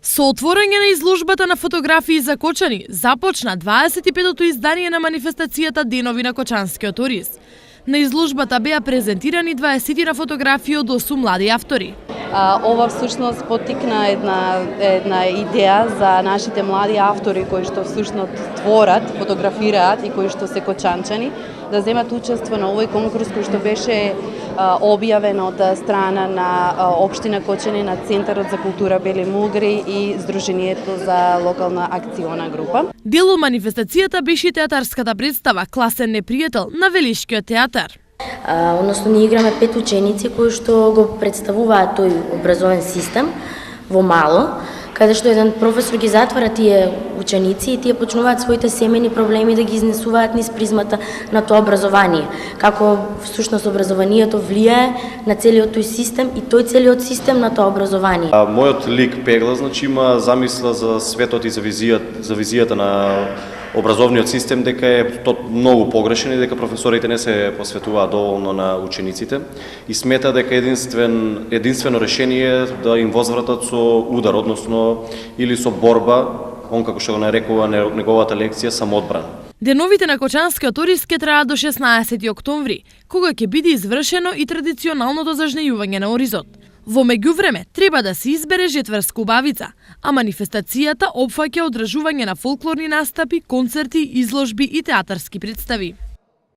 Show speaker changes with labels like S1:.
S1: Со отворање на изложбата на фотографии за Кочани започна 25-то издание на манифестацијата Денови на Кочанскиот ориз. На изложбата беа презентирани 20 на фотографии од 8 млади автори.
S2: Ова всушност поттикна една идеја за нашите млади автори кои што всушност творат, фотографираат и кои што се кочанчани да земат учество на овој конкурс кој што беше објавен од страна на општина Кочани, на Центарот за култура Бели Мугри и Сдруженијето за локална акциона група.
S1: Дел од манифестацијата беше театарската представа Класен непријател на Велишкиот театар.
S3: Односно, ние играме 5 ученици кои што го представуваат тој образовен систем во мало, каде што еден професор ги затвара тие ученици и тие почнуваат своите семени проблеми да ги изнесуваат низ призмата на тоа образование. Како всушност образованието влијае на целиот тој систем и тој целиот систем на тоа образование.
S4: Мојот лик Пегла има замисла за светот и за визијата на образовниот систем дека е многу погрешен и дека професорите не се посветуваат доволно на учениците и смета дека единствено решение да им возвратат со удар, односно или со борба, он како што го нарекува неговата лекција, самоодбрана.
S1: Деновите на Кочанскиот ориз ќе траат до 16 октомври, кога ќе биде извршено и традиционалното зажнејување на оризот. Во меѓувреме треба да се избере жетврска убавица, а манифестацијата опфаќа одржување на фолклорни настапи, концерти, изложби и театарски представи.